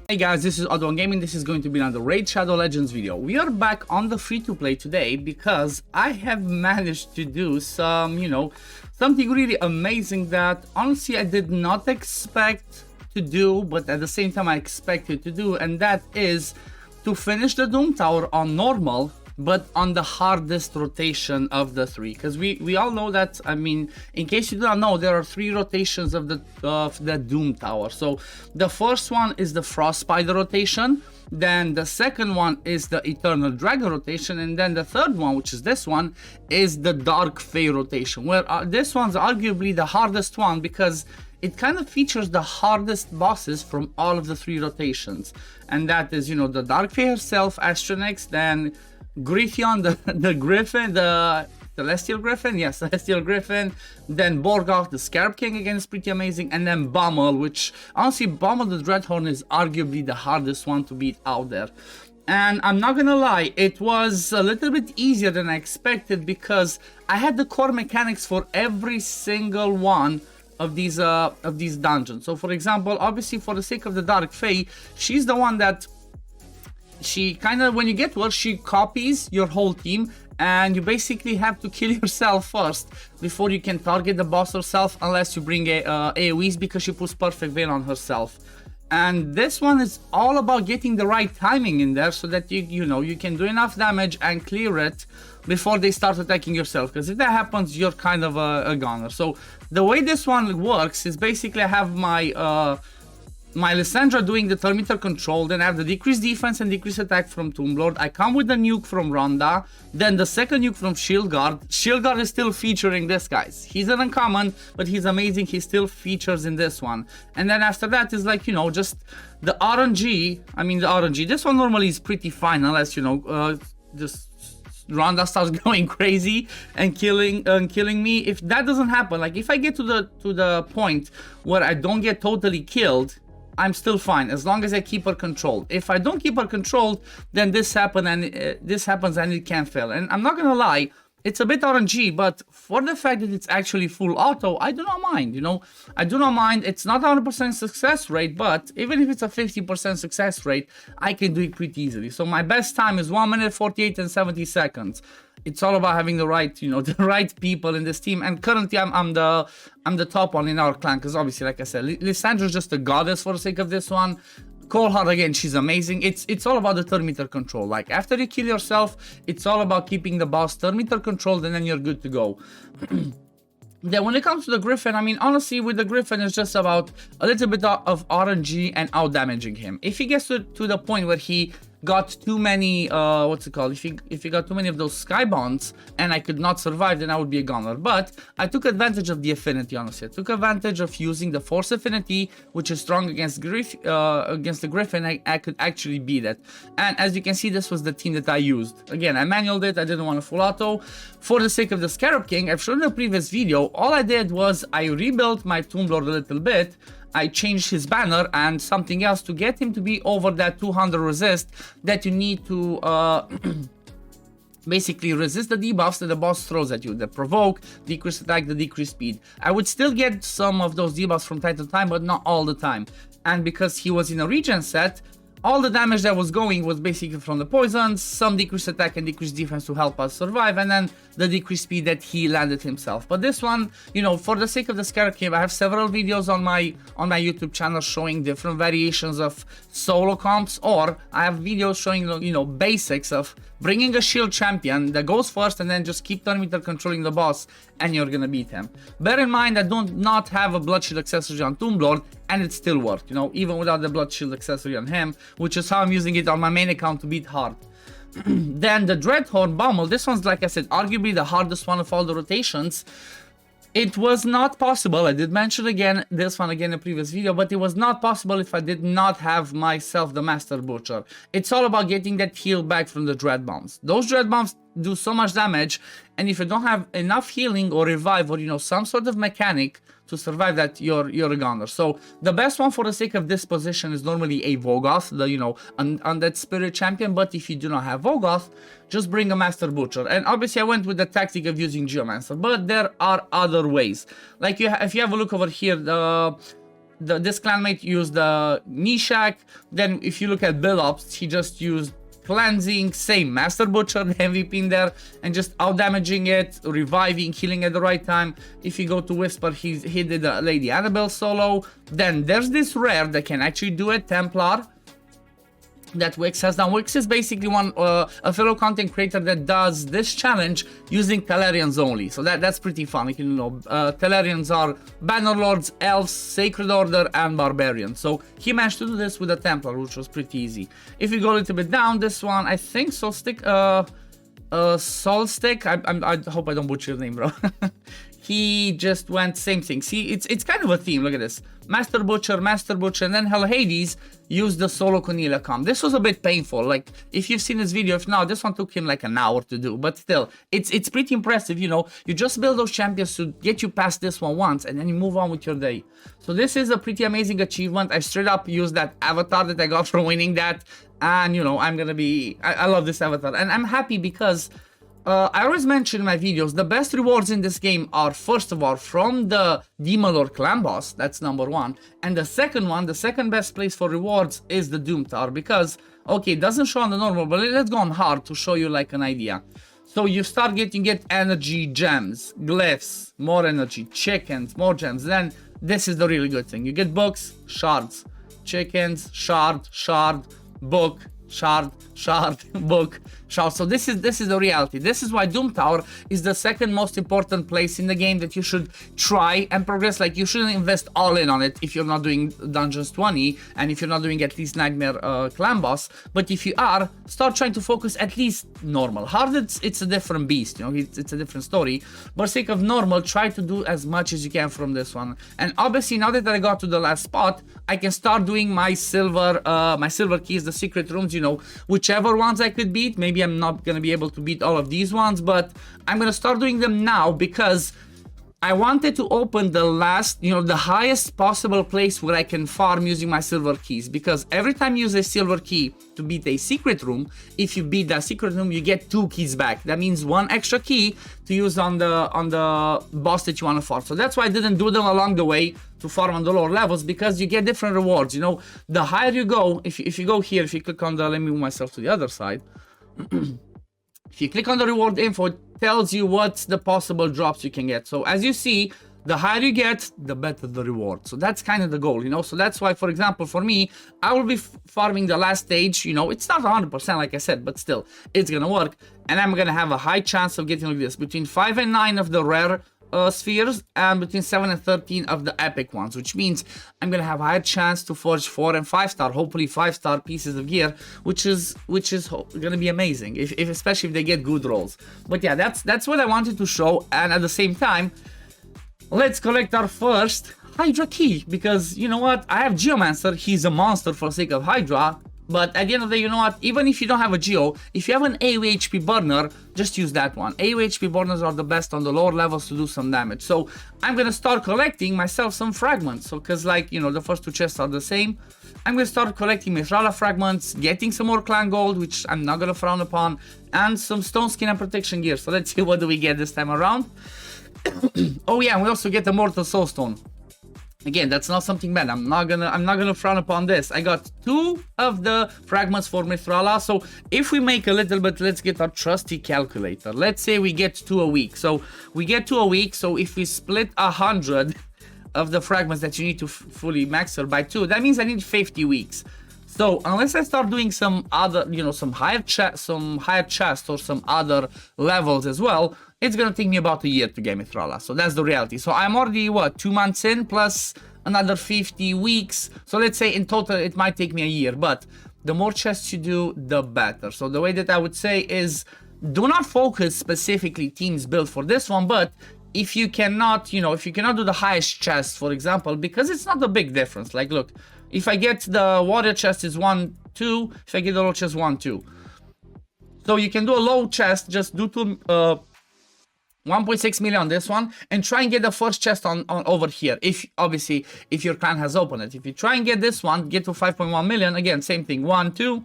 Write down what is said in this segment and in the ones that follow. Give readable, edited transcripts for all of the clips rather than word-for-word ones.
Hey guys, this is OddOneGaming. This is going to be another Raid Shadow Legends video. We are back on the free-to-play today because I have managed to do some, something really amazing that honestly I did not expect to do, but at the same time I expected to do, and that is to finish the Doom Tower on normal, but on the hardest rotation of the three, because we all know that, I mean, in case you do not know, there are three rotations of the Doom Tower. So the first one is the Frost Spider rotation, then the second one is the Eternal Dragon rotation, and then the third one, which is this one, is the Dark Fae rotation, where this one's arguably the hardest one because it kind of features the hardest bosses from all of the three rotations, and that is, the Dark Fae herself, Astronyx, then Gryphion, the Griffin, the Celestial Griffin, yes, Celestial Griffin, then Borgoth, the Scarab King, again, is pretty amazing, and then Bummel, which, honestly, Bummel the Dreadhorn is arguably the hardest one to beat out there. And I'm not gonna lie, it was a little bit easier than I expected because I had the core mechanics for every single one of these dungeons. So, for example, obviously, for the sake of the Dark Fae, she's the one that she kind of, when you get to her, she copies your whole team, and you basically have to kill yourself first before you can target the boss herself, unless you bring AoEs, because she puts Perfect Veil on herself. And this one is all about getting the right timing in there so that you can do enough damage and clear it before they start attacking yourself, because if that happens, you're kind of a goner. So the way this one works is basically I have my Lysandra doing the Thermitor control, then I have the decreased defense and decreased attack from Tomb Lord. I come with the nuke from Ronda, then the second nuke from Shield Guard. Shield Guard is still featuring this, guys. He's an uncommon, but he's amazing. He still features in this one. And then after that is like, just the RNG. I mean, the RNG. This one normally is pretty fine, unless, just Ronda starts going crazy and killing me. If that doesn't happen, like if I get to the point where I don't get totally killed, I'm still fine as long as I keep her controlled. If I don't keep her controlled, then this happens and it can fail. And I'm not gonna lie, it's a bit RNG, but for the fact that it's actually full auto, I do not mind, I do not mind. It's not 100% success rate, but even if it's a 50% success rate, I can do it pretty easily. So my best time is 1 minute 48 and 70 seconds. It's all about having the right, the right people in this team. And currently, I'm the top one in our clan, because obviously, like I said, Lysandra's just a goddess for the sake of this one. Coldheart, again, she's amazing. It's all about the Thermitor control. Like, after you kill yourself, it's all about keeping the boss Thermitor controlled, and then you're good to go. Then when it comes to the Griffin, I mean, honestly, with the Griffin, it's just about a little bit of RNG and out-damaging him. If he gets to the point where he got too many, if he got too many of those sky bonds and I could not survive, then I would be a goner. But I took advantage of the affinity, honestly. I took advantage of using the force affinity, which is strong against the Griffin. I could actually beat it. And as you can see, this was the team that I used. Again, I manualed it. I didn't want a full auto. For the sake of the Scarab King, I've shown in the previous video, all I did was I rebuilt my Tomb Lord a little bit. I changed his banner and something else to get him to be over that 200 resist that you need to basically resist the debuffs that the boss throws at you. The provoke, decrease attack, the decrease speed. I would still get some of those debuffs from time to time, but not all the time. And because he was in a regen set, all the damage that was going was basically from the poisons, some decreased attack and decreased defense to help us survive, and then the decreased speed that he landed himself. But this one, for the sake of the Scarab King, I have several videos on my YouTube channel showing different variations of solo comps, or I have videos showing, basics of bringing a shield champion that goes first and then just keep Thermitor controlling the boss and you're gonna beat him. Bear in mind, I don't not have a Blood Shield accessory on Tomb Lord, and it still worked, even without the Blood Shield accessory on him, which is how I'm using it on my main account to beat hard. Then the Dreadhorn Bummel, this one's, like I said, arguably the hardest one of all the rotations. It was not possible, I did mention this one again in a previous video, but it was not possible if I did not have myself the Master Butcher. It's all about getting that heal back from the Dread Bombs. Those Dread Bombs do so much damage, and if you don't have enough healing or revive or some sort of mechanic to survive that, you're a goner. So the best one for the sake of this position is normally a Vogoth, the undead spirit champion. But if you do not have Vogoth, just bring a Master Butcher. And obviously I went with the tactic of using Geomancer, but there are other ways. Like if you have a look over here, this clanmate used the Nishak. Then if you look at build ops, he just used cleansing, same Master Butcher, the MVP in there, and just out damaging it, reviving, healing at the right time. If you go to Whisper, he did a Lady Annabelle solo. Then there's this rare that can actually do it, Templar, that Wix has done. Wix is basically a fellow content creator that does this challenge using Telerians only. So that's pretty fun. You know, Telerians are Bannerlords, Elves, Sacred Order, and Barbarians. So he managed to do this with a Templar, which was pretty easy. If you go a little bit down, this one, I think Solstick, Solstick, I hope I don't butcher your name, bro. He just went same thing. See, it's kind of a theme. Look at this. Master Butcher, and then Hell Hades used the solo Cornelia comp. This was a bit painful. Like, if you've seen this video, if not, this one took him like an hour to do. But still, it's pretty impressive, you know. You just build those champions to get you past this one once, and then you move on with your day. So this is a pretty amazing achievement. I straight up used that avatar that I got for winning that. And, you know, I'm gonna be... I love this avatar. And I'm happy because... I always mention in my videos, the best rewards in this game are, first of all, from the Demon Lord clan boss, that's number one. And the second one, the second best place for rewards is the Doom Tower, because, okay, it doesn't show on the normal, but let's go on hard to show you like an idea. So you start getting energy gems, glyphs, more energy, chickens, more gems. Then this is the really good thing. You get books, shards, chickens, shard, book, shard, book, shard. So this is the reality. This is why Doom Tower is the second most important place in the game that you should try and progress. Like, you shouldn't invest all in on it if you're not doing Dungeons 20 and if you're not doing at least Nightmare clan boss. But if you are, start trying to focus at least normal. Hard, it's a different beast, you know, it's a different story. But for sake of normal, try to do as much as you can from this one. And obviously, now that I got to the last spot, I can start doing my silver keys, the secret rooms, you know, whichever ones I could beat. Maybe I'm not gonna be able to beat all of these ones, but I'm gonna start doing them now because I wanted to open the last, you know, the highest possible place where I can farm using my silver keys. Because every time you use a silver key to beat a secret room, if you beat that secret room, you get 2 keys back. That means 1 extra key to use on the boss that you want to farm. So that's why I didn't do them along the way to farm on the lower levels, because you get different rewards. You know, the higher you go, if you go here, if you click on the, let me move myself to the other side. If you click on the reward info, it tells you what's the possible drops you can get. So as you see, the higher you get, the better the reward. So that's kind of the goal, you know. So that's why, for example, for me, I will be farming the last stage. You know, it's not 100% like I said, but still, it's gonna work. And I'm gonna have a high chance of getting like this, between 5 and 9 of the rare spheres and between 7 and 13 of the epic ones, which means I'm gonna have a higher chance to forge 4 and 5 star, hopefully 5-star pieces of gear, which is gonna be amazing, if especially if they get good rolls. But yeah, that's what I wanted to show. And at the same time, let's collect our first Hydra key, because you know what, I have Geomancer, he's a monster for the sake of Hydra. But at the end of the day, you know what, even if you don't have a Geo, if you have an AoE HP burner, just use that one. AoE HP burners are the best on the lower levels to do some damage. So I'm gonna start collecting myself some fragments. So, cause like, you know, the first 2 chests are the same. I'm gonna start collecting Mithrala fragments, getting some more clan gold, which I'm not gonna frown upon, and some stone skin and protection gear. So let's see what do we get this time around. Oh yeah, and we also get the Mortal Soulstone. Again, that's not something bad. I'm not gonna frown upon this. I got 2 of the fragments for Mithrala. So if we make a little bit, let's get our trusty calculator. Let's say we get 2 a week. So we get 2 a week. So if we split 100 of the fragments that you need to fully max her by 2, that means I need 50 weeks. So unless I start doing some other, you know, some higher chest or some other levels as well, it's gonna take me about a year to get Mithrala. So that's the reality. So I'm already, what, 2 months in plus another 50 weeks. So let's say in total it might take me a year, but the more chests you do, the better. So the way that I would say is, do not focus specifically teams built for this one, but if you cannot, you know, if you cannot do the highest chest, for example, because it's not a big difference. Like, look, if I get the warrior chest is 1, 2, if I get the low chest 1, 2. So you can do a low chest, just do 1.6 million on this one, and try and get the first chest on over here. If obviously, if your clan has opened it. If you try and get this one, get to 5.1 million, again, same thing, 1, 2,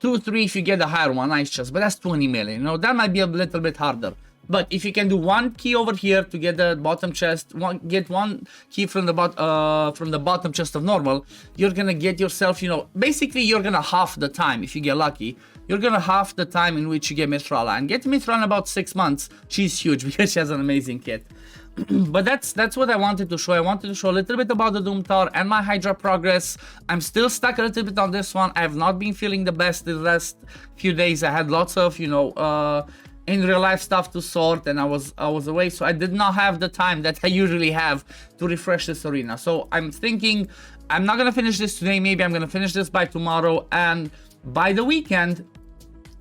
2, 3, if you get the higher one, nice chest, but that's 20 million, you know, that might be a little bit harder. But if you can do one key over here to get the bottom chest, get one key from the bottom chest of normal, you're gonna get yourself, you know, basically you're gonna half the time if you get lucky. You're gonna half the time in which you get Mithrala, and get Mithrala in about 6 months. She's huge because she has an amazing kit. But that's what I wanted to show. I wanted to show a little bit about the Doom Tower and my Hydra progress. I'm still stuck a little bit on this one. I have not been feeling the best the last few days. I had lots of, you know, in real life stuff to sort, and I was away, so I did not have the time that I usually have to refresh this arena. So I'm thinking I'm not gonna finish this today. Maybe I'm gonna finish this by tomorrow, and by the weekend,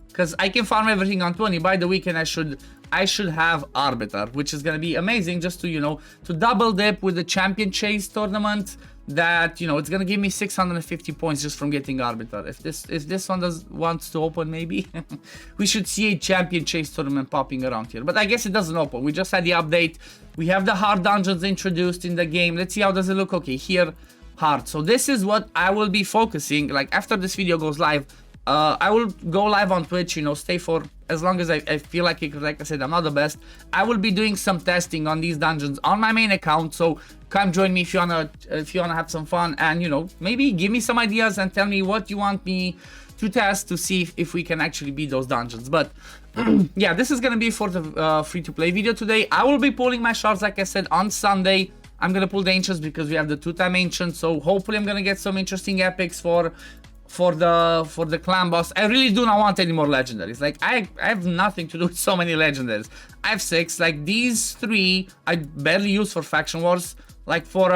because I can farm everything on 20, by the weekend I should have Arbiter, which is gonna be amazing, just to, you know, to double dip with the champion chase tournament. That, you know, it's gonna give me 650 points just from getting Arbiter. If this one wants to open, maybe we should see a champion chase tournament popping around here. But I guess it doesn't open. We just had the update. We have the hard dungeons introduced in the game. Let's see how does it look. Okay, here, hard. So this is what I will be focusing. Like after this video goes live, I will go live on Twitch, you know, stay for as long as I feel like it. Like I said, I'm not the best. I will be doing some testing on these dungeons on my main account, so come join me if you wanna have some fun, and, you know, maybe give me some ideas and tell me what you want me to test to see if we can actually beat those dungeons. But yeah, this is gonna be for the free-to-play video today. I will be pulling my shards, like I said, on Sunday. I'm gonna pull the ancients because we have the 2-time ancient, so hopefully I'm gonna get some interesting epics for the clan boss. I really do not want any more legendaries. Like I have nothing to do with so many legendaries. I have 6. Like these 3 I barely use for faction wars. Like for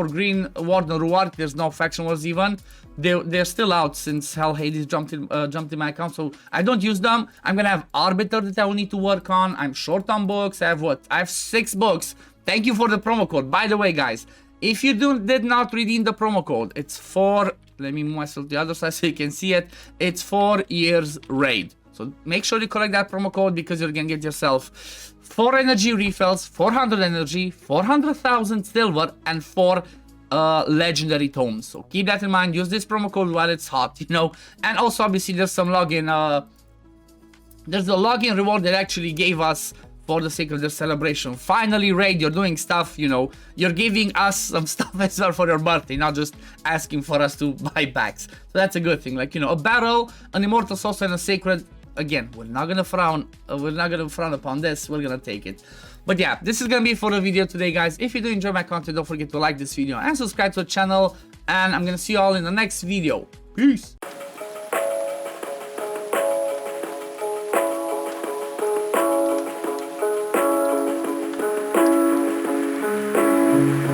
Green Warden Ruark, there's no faction wars even. They're still out since Hell Hades jumped in my account, so I don't use them. I'm gonna have Arbiter that I will need to work on. I'm short on books. I have what? I have 6 books. Thank you for the promo code. By the way, guys, if you did not redeem the promo code, it's for, let me move myself to the other side so you can see it. It's 4 years raid. So make sure you collect that promo code because you're gonna get yourself 4 energy refills, 400 energy, 400,000 silver, and 4 legendary tomes. So keep that in mind. Use this promo code while it's hot, you know. And also, obviously, there's some login. There's a login reward that actually gave us for the sake of the celebration. Finally, raid, you're doing stuff, you know. You're giving us some stuff as well for your birthday, not just asking for us to buy packs. So that's a good thing. Like, you know, a barrel, an immortal source, and a sacred. Again, we're not gonna frown upon this. We're gonna take it. But yeah, this is gonna be for the video today, guys. If you do enjoy my content, don't forget to like this video and subscribe to the channel. And I'm gonna see you all in the next video. Peace.